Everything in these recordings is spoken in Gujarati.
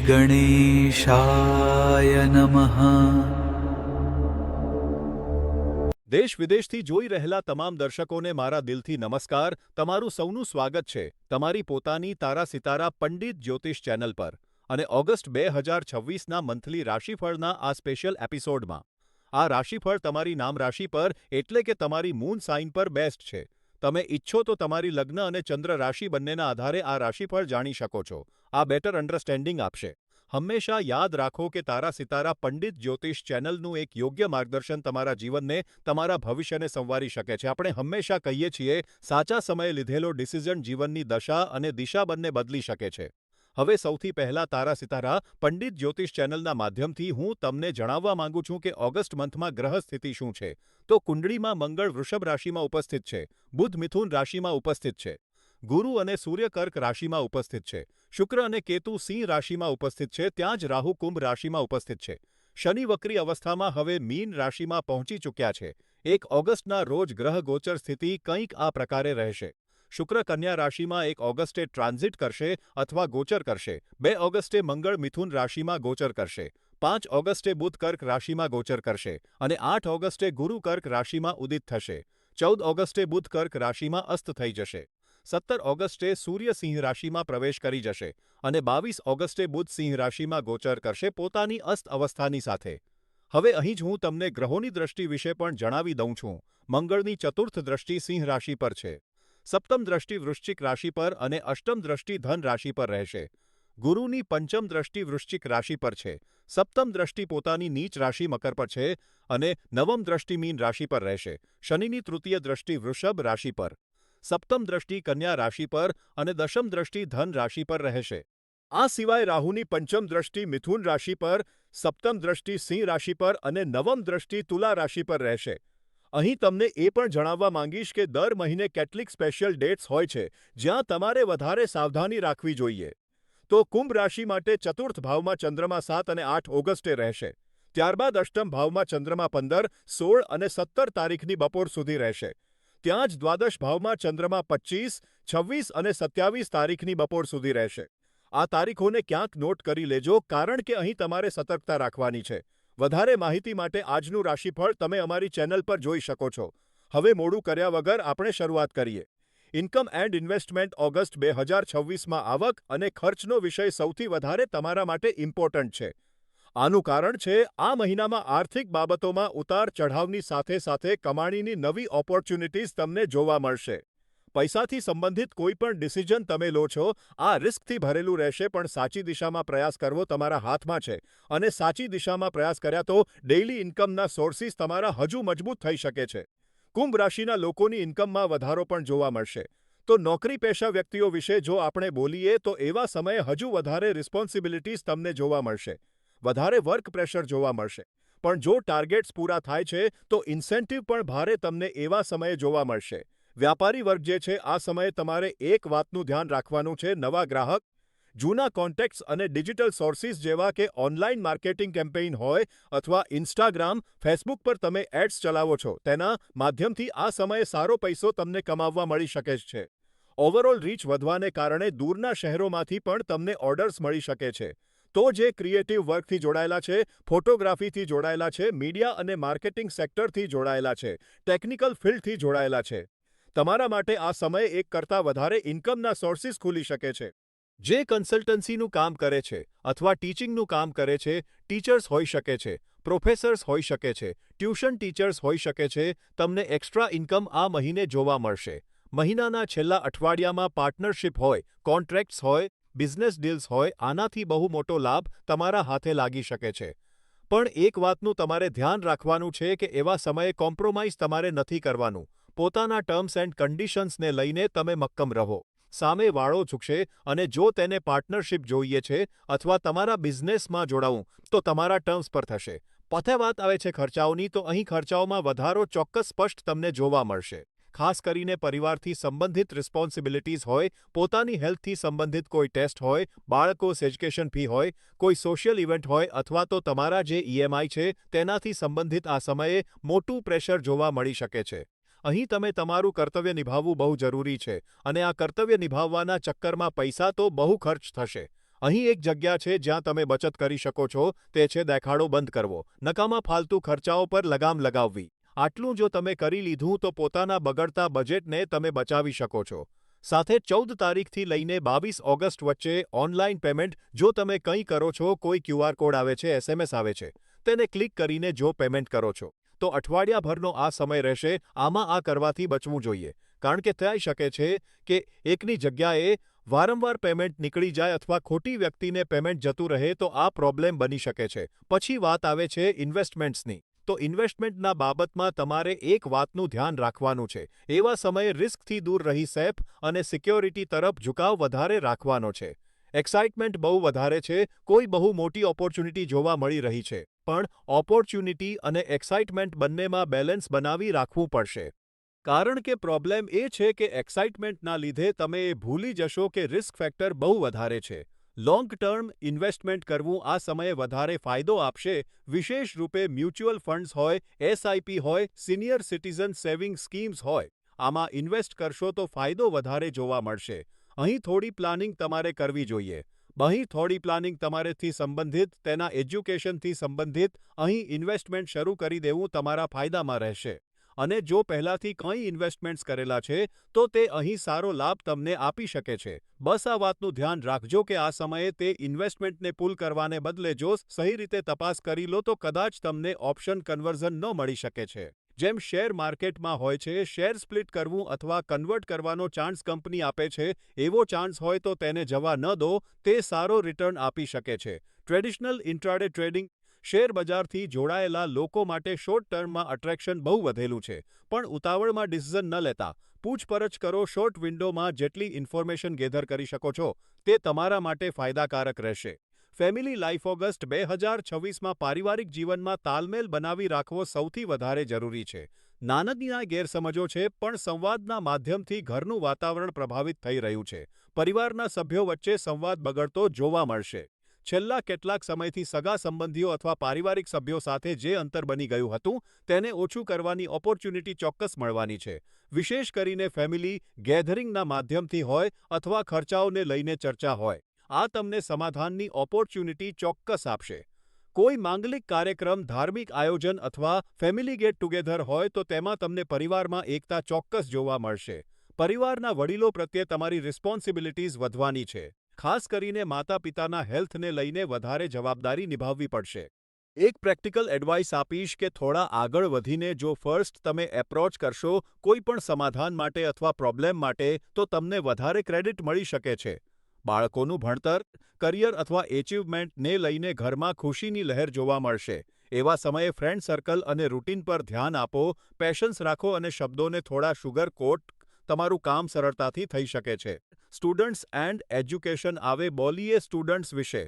श्रीगणेशाय नमः। દેશ વિદેશથી જોઈ રહેલા તમામ દર્શકોને મારા દિલથી નમસ્કાર. તમારું સૌનું સ્વાગત છે તમારી પોતાની તારા સિતારા પંડિત જ્યોતિષ ચેનલ પર અને ઓગસ્ટ 2026ના મંથલી રાશિફળના આ સ્પેશિયલ એપિસોડમાં. આ રાશિફળ તમારી નામ રાશિ પર એટલે કે તમારી મૂન સાઇન પર બેસ્ટ છે. તમે ઈચ્છો તો તમારી લગ્ન અને ચંદ્ર રાશિ બંનેના આધારે આ રાશિફળ જાણી શકો છો. આ બેટર અન્ડરસ્ટેન્ડિંગ આપશે. હંમેશા યાદ રાખો કે તારા સિતારા પંડિત જ્યોતિષ ચેનલનું એક યોગ્ય માર્ગદર્શન તમારા જીવનને, તમારા ભવિષ્યને સંવારી શકે છે. આપણે હંમેશા કહીએ છીએ, સાચા સમયે લીધેલો ડિસિઝન જીવનની દશા અને દિશા બંને બદલી શકે છે. હવે સૌથી પહેલા તારા સિતારા પંડિત જ્યોતિષ ચેનલના માધ્યમથી હું તમને જણાવવા માંગુ છું કે ઓગસ્ટ મંથમાં ગ્રહ સ્થિતિ શું છે. તો કુંડળીમાં મંગળ વૃષભ રાશિમાં ઉપસ્થિત છે, બુધ મિથુન રાશિમાં ઉપસ્થિત છે, ગુરુ અને સૂર્ય કર્ક રાશિમાં ઉપસ્થિત છે, શુક્ર અને કેતુ સિંહ રાશિમાં ઉપસ્થિત છે, ત્યાં જ રાહુ કુંભ રાશિમાં ઉપસ્થિત છે. શનિ વક્રી અવસ્થામાં હવે મીન રાશિમાં પહોંચી ચૂક્યા છે. 1 ઓગસ્ટના રોજ ગ્રહ ગોચર સ્થિતિ કંઈક આ પ્રકારે રહેશે. શુક્ર કન્યા રાશિમાં 1 ઓગસ્ટે ટ્રાન્ઝિટ કરશે અથવા ગોચર કરશે. 2 ઓગસ્ટે મંગળ મિથુન રાશિમાં ગોચર કરશે. 5 ઓગસ્ટે બુધ કર્ક રાશિમાં ગોચર કરશે અને 8 ઓગસ્ટે ગુરુ કર્ક રાશિમાં ઉદિત થશે. 14 ઓગસ્ટે બુધ કર્ક રાશિમાં અસ્ત થઈ જશે. 17 ઓગસ્ટે સૂર્ય સિંહ રાશિમાં પ્રવેશ કરી જશે અને 22 ઓગસ્ટે બુધ સિંહ રાશિમાં ગોચર કરશે પોતાની અસ્ત અવસ્થાની સાથે. હવે અહીં જ હું તમને ગ્રહોની દ્રષ્ટિ વિશે પણ જણાવી દઉં છું. મંગળની ચતુર્થ દ્રષ્ટિ સિંહ રાશિ પર છે. સપ્તમ દ્રષ્ટિ વૃશ્ચિક રાશિ પર અને અષ્ટમ દ્રષ્ટિ ધન રાશિ પર રહેશે. ગુરુની પંચમ દ્રષ્ટિ વૃશ્ચિક રાશિ પર છે. સપ્તમ દ્રષ્ટિ પોતાની નીચ રાશિ મકર પર છે અને નવમ દ્રષ્ટિ મીન રાશિ પર રહેશે. શનિની તૃતીય દ્રષ્ટિ વૃષભ રાશિ પર, સપ્તમ દ્રષ્ટિ કન્યા રાશિ પર અને દશમ દ્રષ્ટિ ધન રાશિ પર રહેશે. આ સિવાય રાહુની પંચમ દ્રષ્ટિ મિથુન રાશિ પર, સપ્તમ દ્રષ્ટિ સિંહ રાશિ પર અને નવમ દ્રષ્ટિ તુલા રાશિ પર રહેશે. અહીં તમને એ પણ જણાવવા માંગીશ કે દર મહિને કેટલીક સ્પેશિયલ ડેટ્સ હોય છે જ્યાં તમારે વધારે સાવધાની રાખવી જોઈએ. તો કુંભ રાશિ માટે ચતુર્થ ભાવમાં ચંદ્રમા 7 અને 8 ઓગસ્ટે રહેશે. ત્યારબાદ અષ્ટમ ભાવમાં ચંદ્રમા 15, 16 અને 17 તારીખની બપોર સુધી રહેશે. ત્યાં જ દ્વાદશ ભાવમાં ચંદ્રમા 25, 26 અને 27 તારીખની બપોર સુધી રહેશે. આ તારીખોને ક્યાંક નોટ કરી લેજો કારણ કે અહીં તમારે સતર્કતા રાખવાની છે. વધારે માહિતી માટે આજનું રાશિફળ તમે અમારી ચેનલ પર જોઈ શકો છો. હવે મોડું કર્યા વગર આપણે શરૂઆત કરીએ. ઇન્કમ એન્ડ ઇન્વેસ્ટમેન્ટ ઓગસ્ટ 2026માં આવક અને ખર્ચનો વિષય સૌથી વધારે તમારા માટે ઇમ્પોર્ટન્ટ છે. આનું કારણ છે આ મહિનામાં આર્થિક બાબતોમાં ઉતાર ચઢાવની સાથે સાથે કમાણીની નવી ઓપોર્ચ્યુનિટીઝ તમને જોવા મળશે. પૈસાથી સંબંધિત કોઈ પણ ડિસિઝન તમે લો છો આ રિસ્કથી ભરેલું રહેશે પણ સાચી દિશામાં પ્રયાસ કરવો તમારા હાથમાં છે અને સાચી દિશામાં પ્રયાસ કર્યા તો ડેઇલી ઇન્કમના સોર્સિસ તમારા હજુ મજબૂત થઈ શકે છે. કુંભ રાશિના લોકોની ઇન્કમમાં વધારો પણ જોવા મળશે. તો નોકરી પેશા વ્યક્તિઓ વિશે જો આપણે બોલીએ તો એવા સમયે હજુ વધારે રિસ્પોન્સિબિલિટીઝ તમને જોવા મળશે. વધારે વર્ક પ્રેશર જોવા મળશે. પણ જો ટાર્ગેટ્સ પૂરા થાય છે તો ઇન્સેન્ટિવ પણ ભારે તમને એવા સમયે જોવા મળશે. વ્યાપારી વર્ગ જે છે આ સમયે તમારે એક વાતનું ધ્યાન રાખવાનું છે, નવા ગ્રાહક, જૂના કોન્ટેક્ટ્સ અને ડિજિટલ સોર્સિસ જેવા કે ઓનલાઈન માર્કેટિંગ કેમ્પેઇન હોય અથવા ઇન્સ્ટાગ્રામ, ફેસબુક પર તમે એડ્સ ચલાવો છો તેના માધ્યમથી આ સમયે સારો પૈસો તમને કમાવવા મળી શકે છે. ઓવરઓલ રીચ વધવાને કારણે દૂરના શહેરોમાંથી પણ તમને ઓર્ડર્સ મળી શકે છે. તો જે ક્રિએટિવ વર્કથી જોડાયેલા છે, ફોટોગ્રાફીથી જોડાયેલા છે, મીડિયા અને માર્કેટિંગ સેક્ટરથી જોડાયેલા છે, ટેકનિકલ ફિલ્ડથી જોડાયેલા છે, તમારા માટે આ સમયે એક કરતાં વધારે ઇન્કમના સોર્સિસ ખુલી શકે છે. જે કન્સલ્ટન્સીનું કામ કરે છે અથવા ટીચિંગનું કામ કરે છે, ટીચર્સ હોઈ શકે છે, પ્રોફેસર્સ હોઈ શકે છે, ટ્યુશન ટીચર્સ હોઈ શકે છે, તમને એક્સ્ટ્રા ઇન્કમ આ મહિને જોવા મળશે. મહિનાના છેલ્લા અઠવાડિયામાં પાર્ટનરશિપ હોય, કોન્ટ્રાક્ટ્સ હોય, બિઝનેસ ડીલ્સ હોય, આનાથી બહુ મોટો લાભ તમારા હાથે લાગી શકે છે. પણ એક વાતનું તમારે ધ્યાન રાખવાનું છે કે એવા સમયે કોમ્પ્રોમાઇઝ તમારે નથી કરવાનું. પોતાના ટર્મ્સ એન્ડ કન્ડિશન્સને લઈને તમે મક્કમ રહો. સામે વાળો ઝૂકશે અને જો તેને પાર્ટનરશિપ જોઈએ છે અથવા તમારા બિઝનેસમાં જોડાવું તો તમારા ટર્મ્સ પર થશે. પથે વાત આવે છે ખર્ચાઓની તો અહીં ખર્ચાઓમાં વધારો ચોક્કસ સ્પષ્ટ તમને જોવા મળશે. ખાસ કરીને પરિવારથી સંબંધિત રિસ્પોન્સિબિલિટીઝ હોય, પોતાની હેલ્થથી સંબંધિત કોઈ ટેસ્ટ હોય, બાળકોસ એજ્યુકેશન ફી હોય, કોઈ સોશિયલ ઇવેન્ટ હોય અથવા તો તમારા જે ઈએમઆઈ છે તેનાથી સંબંધિત આ સમયે મોટું પ્રેશર જોવા મળી શકે છે. અહીં તમે તમારું કર્તવ્ય નિભાવવું બહુ જરૂરી છે અને આ કર્તવ્ય નિભાવવાના ચક્કરમાં પૈસા તો બહુ ખર્ચ થશે. અહીં એક જગ્યા છે જ્યાં તમે બચત કરી શકો છો તે છે દેખાડો બંધ કરવો, નકામા ફાલતુ ખર્ચાઓ પર લગામ લગાવવી. આટલું જો તમે કરી લીધું તો પોતાના બગડતા બજેટને તમે બચાવી શકો છો. સાથે 14 તારીખથી લઈને 22 ઓગસ્ટ વચ્ચે ઓનલાઈન પેમેન્ટ જો તમે કંઈ કરો છો કોઈ ક્યુઆર કોડ આવે છે એસએમએસ આવે છે તેને ક્લિક કરીને જો પેમેન્ટ કરો છો તો અઠવાડિયાભરનો આ સમય રહેશે આમાં આ કરવાથી બચવું જોઈએ કારણ કે થઈ શકે છે કે એકની જગ્યાએ વારંવાર પેમેન્ટ નીકળી જાય અથવા ખોટી વ્યક્તિને પેમેન્ટ જતું રહે તો આ પ્રોબ્લેમ બની શકે છે. પછી વાત આવે છે ઇન્વેસ્ટમેન્ટ્સની. તો ઇન્વેસ્ટમેન્ટના બાબતમાં તમારે એક વાતનું ધ્યાન રાખવાનું છે. એવા સમયે રિસ્કથી દૂર રહી સેફ અને સિક્યોરિટી તરફ ઝુકાવ વધારે રાખવાનો છે. એક્સાઇટમેન્ટ બહુ વધારે છે, કોઈ બહુ મોટી ઓપોર્ચ્યુનિટી જોવા મળી રહી છે. પણ ઓપોર્ચ્યુનિટી અને એક્સાઇટમેન્ટ બંનેમાં બેલેન્સ બનાવી રાખવું પડશે. કારણ કે પ્રોબ્લેમ એ છે કે એક્સાઇટમેન્ટના લીધે તમે એ ભૂલી જશો કે રિસ્ક ફેક્ટર બહુ વધારે છે. લોંગ ટર્મ ઇન્વેસ્ટમેન્ટ કરવું આ સમયે વધારે ફાયદો આપશે, વિશેષ રૂપે મ્યુચ્યુઅલ ફંડ્સ હોય, એસઆઈપી હોય, સિનિયર સિટીઝન સેવિંગ સ્કીમ્સ હોય. આમાં ઇન્વેસ્ટ કરશો તો ફાયદો વધારે જોવા મળશે. અહીં થોડી પ્લાનિંગ તમારે કરવી જોઈએ. અહીં થોડી પ્લાનિંગ તમારેથી સંબંધિત તેના એજ્યુકેશનથી સંબંધિત અહીં ઇન્વેસ્ટમેન્ટ શરૂ કરી દેવું તમારા ફાયદામાં રહેશે. અને જો પહેલાંથી કંઈ ઇન્વેસ્ટમેન્ટ્સ કરેલા છે તો તે અહીં સારો લાભ તમને આપી શકે છે. બસ આ વાતનું ધ્યાન રાખજો કે આ સમયે તે ઇન્વેસ્ટમેન્ટને પુલ કરવાને બદલે જો સહી રીતે તપાસ કરી લો તો કદાચ તમને ઓપ્શન કન્વર્ઝન ન મળી શકે છે. જેમ શેર માર્કેટમાં હોય છે, શેર સ્પ્લિટ કરવું અથવા કન્વર્ટ કરવાનો ચાન્સ કંપની આપે છે, એવો ચાન્સ હોય તો તેને જવા ન દો, તે સારો રિટર્ન આપી શકે છે. ટ્રેડિશનલ ઇન્ટ્રાડે ટ્રેડિંગ શેર બજારથી જોડાયેલા લોકો માટે શોર્ટ ટર્મમાં અટ્રેક્શન બહુ વધેલું છે, પણ ઉતાવળમાં ડિસિઝન ન લેતા. પૂછપરછ કરો શોર્ટ વિન્ડોમાં જેટલી ઇન્ફોર્મેશન ગેધર કરી શકો છો તે તમારા માટે ફાયદાકારક રહેશે. ફેમિલી લાઈફ ઓગસ્ટ 2026માં પારિવારિક જીવનમાં તાલમેલ બનાવી રાખવો સૌથી વધારે જરૂરી છે. નાની ગેરસમજો છે પણ સંવાદના માધ્યમથી ઘરનું વાતાવરણ પ્રભાવિત થઈ રહ્યું છે. પરિવારના સભ્યો વચ્ચે સંવાદ બગડતો જોવા મળશે. છેલ્લા કેટલાક સમયથી સગા સંબંધીઓ અથવા પારિવારિક સભ્યો સાથે જે અંતર બની ગયું હતું તેને ઓછું કરવાની ઓપોર્ચ્યુનિટી ચોક્કસ મળવાની છે. વિશેષ કરીને ફેમિલી ગેધરિંગના માધ્યમથી હોય અથવા ખર્ચાઓને લઈને ચર્ચા હોય. આ તમને સમાધાનની ઓપોર્ચ્યુનિટી ચોક્કસ આપશે. કોઈ માંગલિક કાર્યક્રમ, ધાર્મિક આયોજન અથવા ફેમિલી ગેટ ટુગેધર હોય તો તેમાં તમને પરિવારમાં એકતા ચોક્કસ જોવા મળશે. પરિવારના વડીલો પ્રત્યે તમારી રિસ્પોન્સિબિલિટીઝ વધવાની છે. ખાસ કરીને માતા પિતાના હેલ્થને લઈને વધારે જવાબદારી નિભાવવી પડશે. એક પ્રેક્ટિકલ એડવાઇસ આપીશ કે થોડા આગળ વધીને જો ફર્સ્ટ તમે એપ્રોચ કરશો કોઈ પણ સમાધાન માટે અથવા પ્રોબ્લેમ માટે તો તમને વધારે ક્રેડિટ મળી શકે છે. બાળકોનું ભણતર, કરિયર અથવા એચિવમેન્ટને લઈને ઘરમાં ખુશીની લહેર જોવા મળશે. એવા સમયે ફ્રેન્ડ સર્કલ અને રૂટીન પર ધ્યાન આપો, પેશન્સ રાખો અને શબ્દોને થોડા શુગર કોટ તમારું કામ સરળતાથી થઈ શકે છે. સ્ટુડન્ટ્સ એન્ડ એજ્યુકેશન આવે બોલીએ સ્ટુડન્ટ્સ વિશે.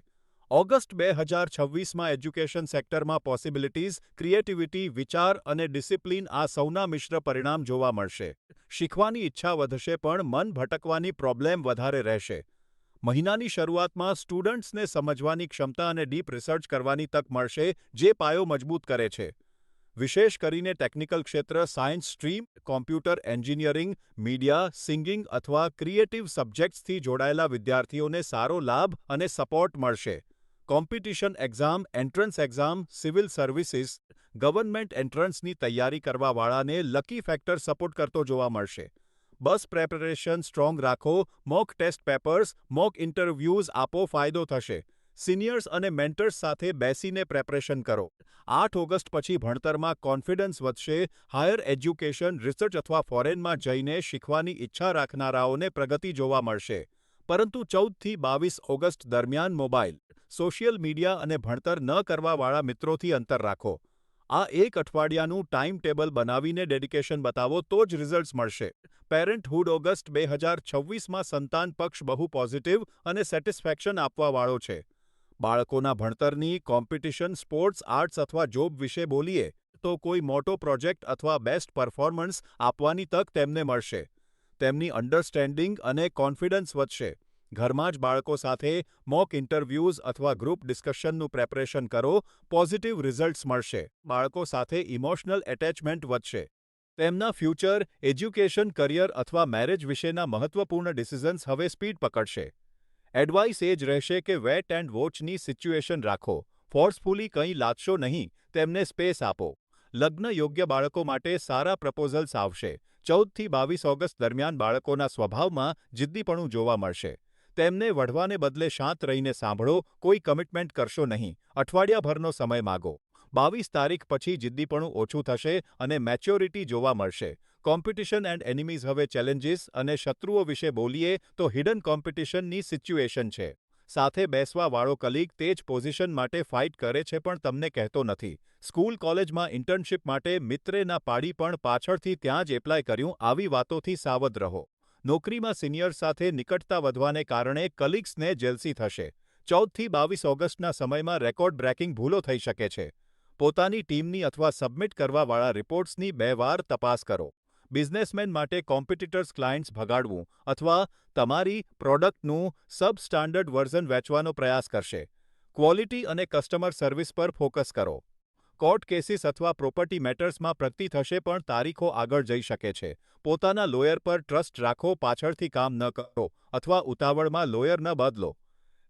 ઓગસ્ટ 2026માં એજ્યુકેશન સેક્ટરમાં પોસિબિલિટીઝ, ક્રિએટિવિટી, વિચાર અને ડિસિપ્લિન આ સૌના મિશ્ર પરિણામ જોવા મળશે. શીખવાની ઈચ્છા વધશે પણ મન ભટકવાની પ્રોબ્લેમ વધારે રહેશે. મહિનાની શરૂઆતમાં સ્ટુડન્ટ્સને સમજવાની ક્ષમતા અને ડીપ રિસર્ચ કરવાની તક મળશે જે પાયો મજબૂત કરે છે. વિશેષ કરીને ટેકનિકલ ક્ષેત્ર, science stream, computer engineering, media, singing અથવા ક્રિએટિવ સબ્જેક્ટ્સથી જોડાયેલા વિદ્યાર્થીઓને સારો લાભ અને સપોર્ટ મળશે. Competition exam, entrance exam, civil services, government એન્ટ્રન્સની તૈયારી કરવાવાળાને લકી ફેક્ટર સપોર્ટ કરતો જોવા મળશે. બસ પ્રેપરેશન સ્ટ્રોંગ રાખો, mock test papers, mock interviews આપો, ફાયદો થશે. સિનિયર્સ અને મેન્ટર્સ સાથે બેસીને પ્રેપરેશન કરો. 8 ઓગસ્ટ પછી ભણતરમાં કોન્ફિડન્સ વધશે. હાયર એજ્યુકેશન, રિસર્ચ અથવા ફોરેનમાં જઈને શીખવાની ઈચ્છા રાખનારાઓને પ્રગતિ જોવા મળશે. પરંતુ 14થી 22 ઓગસ્ટ દરમિયાન મોબાઈલ, સોશિયલ મીડિયા અને ભણતર ન કરવાવાળા મિત્રોથી અંતર રાખો. આ એક અઠવાડિયાનું ટાઈમ ટેબલ બનાવીને ડેડિકેશન બતાવો તો જ રિઝલ્ટ્સ મળશે. પેરેન્ટહુડ ઓગસ્ટ 2026માં સંતાન પક્ષ બહુ પોઝિટિવ અને સેટિસ્ફેક્શન આપવાવાળો છે. બાળકોના ભણતરની, કોમ્પિટિશન, સ્પોર્ટ્સ, આર્ટ્સ અથવા જોબ વિશે બોલીએ તો કોઈ મોટો પ્રોજેક્ટ અથવા બેસ્ટ પરફોર્મન્સ આપવાની તક તેમને મળશે. તેમની અન્ડરસ્ટેન્ડિંગ અને કોન્ફિડન્સ વધશે. ઘરમાં જ બાળકો સાથે મોક ઇન્ટરવ્યૂઝ અથવા ગ્રુપ ડિસ્કશનનું પ્રેપરેશન કરો, પોઝિટિવ રિઝલ્ટ્સ મળશે. બાળકો સાથે ઇમોશનલ એટેચમેન્ટ વધશે. તેમના ફ્યુચર, એજ્યુકેશન, કરિયર અથવા મેરેજ વિશેના મહત્વપૂર્ણ ડિસિઝન્સ હવે સ્પીડ પકડશે. એડવાઇસ એ જ રહેશે કે વેટ એન્ડ વોચની સિચ્યુએશન રાખો. ફોર્સફુલી કંઈ લાદશો નહીં, તેમને સ્પેસ આપો. લગ્ન યોગ્ય બાળકો માટે સારા પ્રપોઝલ્સ આવશે. 14થી 22 ઓગસ્ટ દરમિયાન બાળકોના સ્વભાવમાં જિદ્દીપણું જોવા મળશે. તેમને વઢવાને બદલે શાંત રહીને સાંભળો, કોઈ કમિટમેન્ટ કરશો નહીં. અઠવાડિયાભરનો સમય માગો. 22 તારીખ પછી જિદ્દીપણું ઓછું થશે અને મેચ્યોરિટી જોવા મળશે. કોમ્પિટિશન એન્ડ એનિમીઝ હવે ચેલેન્જીસ અને શત્રુઓ વિશે બોલીએ તો હિડન કોમ્પિટિશનની સિચ્યુએશન છે. સાથે બેસવાવાળો કલીગ તે જ પોઝિશન માટે ફાઇટ કરે છે પણ તમને કહેતો નથી. સ્કૂલ કોલેજમાં ઇન્ટર્નશિપ માટે મિત્રે ના પાડી પણ પાછળથી ત્યાં જ એપ્લાય કર્યું, આવી વાતોથી સાવધ રહો. નોકરીમાં સિનિયર સાથે નિકટતા વધવાને કારણે કલીગ્સને જેલસી થશે. 14થી 22 ઓગસ્ટના સમયમાં રેકોર્ડ બ્રેકિંગ ભૂલો થઈ શકે છે. પોતાની ટીમની અથવા સબમિટ કરવાવાળા રિપોર્ટ્સની 2 વાર તપાસ કરો. બિઝનેસમેન માટે કોમ્પિટિટર્સ ક્લાયન્ટ્સ ભગાડવું અથવા તમારી પ્રોડક્ટનું સબસ્ટાન્ડર્ડ વર્ઝન વેચવાનો પ્રયાસ કરશે. ક્વોલિટી અને કસ્ટમર સર્વિસ પર ફોકસ કરો. કોર્ટ કેસીસ અથવા પ્રોપર્ટી મેટર્સમાં પ્રગતિ થશે પણ તારીખો આગળ જઈ શકે છે. પોતાના લોયર પર ટ્રસ્ટ રાખો, પાછળથી કામ ન કરો અથવા ઉતાવળમાં લોયર ન બદલો.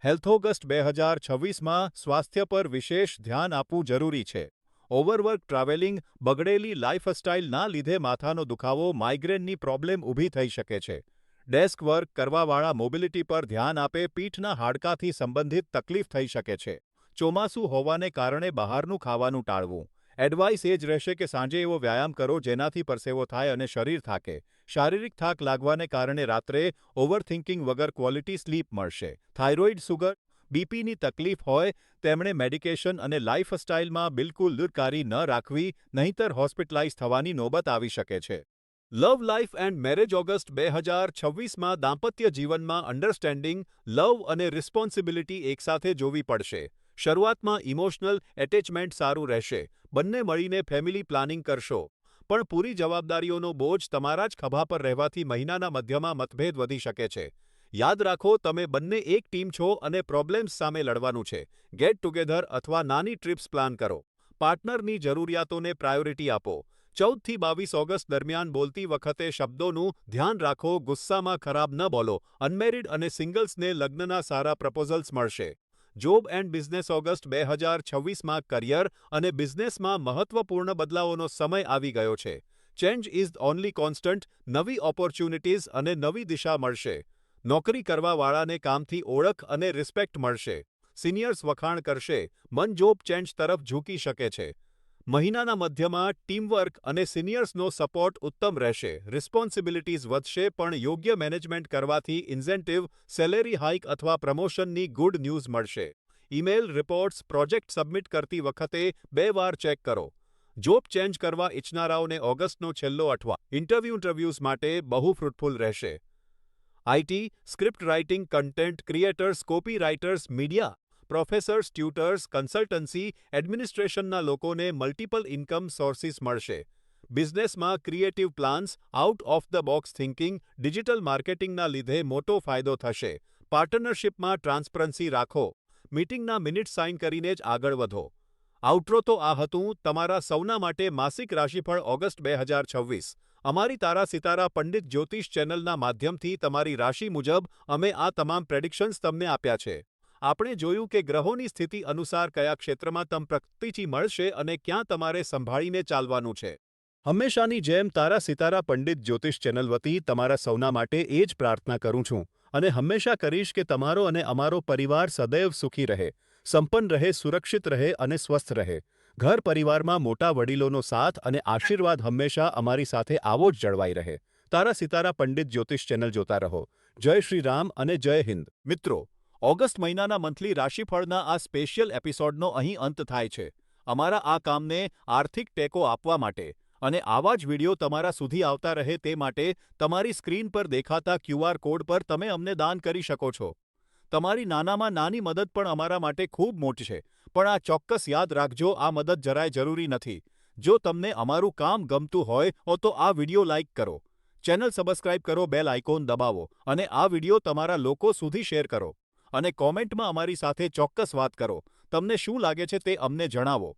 હેલ્થ ઓગસ્ટ 2026માં સ્વાસ્થ્ય પર વિશેષ ધ્યાન આપવું જરૂરી છે. ઓવરવર્ક ટ્રાવેલિંગ, બગડેલી લાઇફસ્ટાઇલના લીધે માથાનો દુખાવો, માઇગ્રેનની પ્રોબ્લેમ ઊભી થઈ શકે છે. ડેસ્ક વર્ક કરવાવાળા મોબિલિટી પર ધ્યાન આપે, પીઠના હાડકાથી સંબંધિત તકલીફ થઈ શકે છે. ચોમાસું હોવાને કારણે બહારનું ખાવાનું ટાળવું. એડવાઇસ એ જ રહેશે કે સાંજે એવો વ્યાયામ કરો જેનાથી પરસેવો થાય અને શરીર થાકે. શારીરિક થાક લાગવાને કારણે રાત્રે ઓવરથિંકિંગ વગર ક્વોલિટી સ્લીપ મળશે. થાઇરોઇડ, સુગર, બીપીની તકલીફ હોય તેમણે મેડિકેશન અને લાઇફસ્ટાઇલમાં બિલકુલ દૂરકારી ન રાખવી, નહીંતર હોસ્પિટલાઇઝ થવાની નોબત આવી શકે છે. લવ લાઇફ એન્ડ મેરેજ ઓગસ્ટ 2026માં દાંપત્ય જીવનમાં અન્ડરસ્ટેન્ડિંગ, લવ અને રિસ્પોન્સિબિલિટી એકસાથે જોવી પડશે. શરૂઆતમાં ઇમોશનલ એટેચમેન્ટ સારું રહેશે. બંને મળીને ફેમિલી પ્લાનિંગ કરશો. પણ પૂરી જવાબદારીઓનો બોજ તમારા જ ખભા પર રહેવાથી મહિનાના મધ્યમાં મતભેદ વધી શકે છે. યાદ રાખો, તમે બંને એક ટીમ છો અને પ્રોબ્લેમ્સ સામે લડવાનું છે. ગેટ ટુગેધર અથવા નાની ટ્રિપ્સ પ્લાન કરો. પાર્ટનરની જરૂરિયાતોને પ્રાયોરિટી આપો. 14થી 22 ઓગસ્ટ દરમિયાન બોલતી વખતે શબ્દોનું ધ્યાન રાખો, ગુસ્સામાં ખરાબ ન બોલો. અનમેરિડ અને સિંગલ્સને લગ્નના સારા પ્રપોઝલ્સ મળશે. જોબ એન્ડ બિઝનેસ ઓગસ્ટ 2026માં કરિયર અને બિઝનેસમાં મહત્વપૂર્ણ બદલાવોનો સમય આવી ગયો છે. ચેન્જ ઇઝ ઓનલી કોન્સ્ટન્ટ, નવી ઓપોર્ચ્યુનિટીઝ અને નવી દિશા મળશે. નોકરી કરવાવાળાને કામથી ઓળખ અને રિસ્પેક્ટ મળશે. સિનિયર્સ વખાણ કરશે, મન જોબ ચેન્જ તરફ ઝૂકી શકે છે. મહિનાના મધ્યમાં ટીમવર્ક અને સિનિયર્સનો સપોર્ટ ઉત્તમ રહેશે. રિસ્પોન્સિબિલિટીઝ વધશે પણ યોગ્ય મેનેજમેન્ટ કરવાથી ઇન્સેન્ટિવ, સેલેરી હાઇક અથવા પ્રમોશનની ગુડ ન્યૂઝ મળશે. ઈમેલ, રિપોર્ટ્સ, પ્રોજેક્ટ સબમિટ કરતી વખતે 2 વાર ચેક કરો. જોબ ચેન્જ કરવા ઇચ્છનારાઓને ઓગસ્ટનો છેલ્લો ઇન્ટરવ્યૂઝ માટે બહુ ફ્રૂટફુલ રહેશે. IT, script writing, content creators, copy writers, media professors, tutors, consultancy, એડમિનિસ્ટ્રેશનના લોકોને મલ્ટિપલ ઇન્કમ સોર્સિસ મળશે. બિઝનેસમાં creative plans, out of the box thinking, digital માર્કેટિંગના લીધે મોટો ફાયદો થશે. પાર્ટનરશિપમાં ટ્રાન્સપરન્સી રાખો. મીટિંગના મિનિટ સાઇન કરીને જ આગળ વધો. આઉટરો તો આ હતું. તમારા સૌના માટે માસિક રાશિફળ ઓગસ્ટ 2026. અમારી તારા સિતારા પંડિત જ્યોતિષ ચેનલના માધ્યમથી તમારી રાશિ મુજબ અમે આ તમામ પ્રેડિક્શન્સ તમને આપ્યા છે. આપણે જોયું કે ગ્રહોની સ્થિતિ અનુસાર કયા ક્ષેત્રમાં તમ પ્રગતિથી મળશે અને ક્યાં તમારે સંભાળીને ચાલવાનું છે. હંમેશાની જેમ તારા સિતારા પંડિત જ્યોતિષ ચેનલ વતી તમારા સૌના માટે એ જ પ્રાર્થના કરું છું અને હંમેશા કરીશ કે તમારો અને અમારો પરિવાર સદૈવ સુખી રહે, સંપન્ન રહે, સુરક્ષિત રહે અને સ્વસ્થ રહે. ઘર પરિવારમાં મોટા વડીલોનો સાથ અને આશીર્વાદ હંમેશા અમારી સાથે આવો જ જળવાઈ રહે. તારા સિતારા પંડિત જ્યોતિષ ચેનલ જોતા રહો. જય શ્રી રામ અને જય હિન્દ. મિત્રો, ઓગસ્ટ મહિનાના મંથલી રાશિફળના આ સ્પેશિયલ એપિસોડનો અહીં અંત થાય છે. અમારા આ કામને આર્થિક ટેકો આપવા માટે અને આવા જ વિડીયો તમારા સુધી આવતા રહે તે માટે તમારી સ્ક્રીન પર દેખાતા QR કોડ પર તમે અમને દાન કરી શકો છો. તમારી નાનામાં નાની મદદ પણ અમારા માટે ખૂબ મોટી છે. પણ આ ચોક્કસ યાદ રાખજો, આ મદદ જરાય જરૂરી નથી. જો તમને અમારું કામ ગમતું હોય તો આ વિડીયો લાઇક કરો, ચેનલ સબસ્ક્રાઇબ કરો, બેલ આઇકોન દબાવો અને આ વિડીયો તમારા લોકો સુધી શેર કરો. અને કોમેન્ટમાં અમારી સાથે ચોક્કસ વાત કરો. તમને શું લાગે છે તે અમને જણાવો.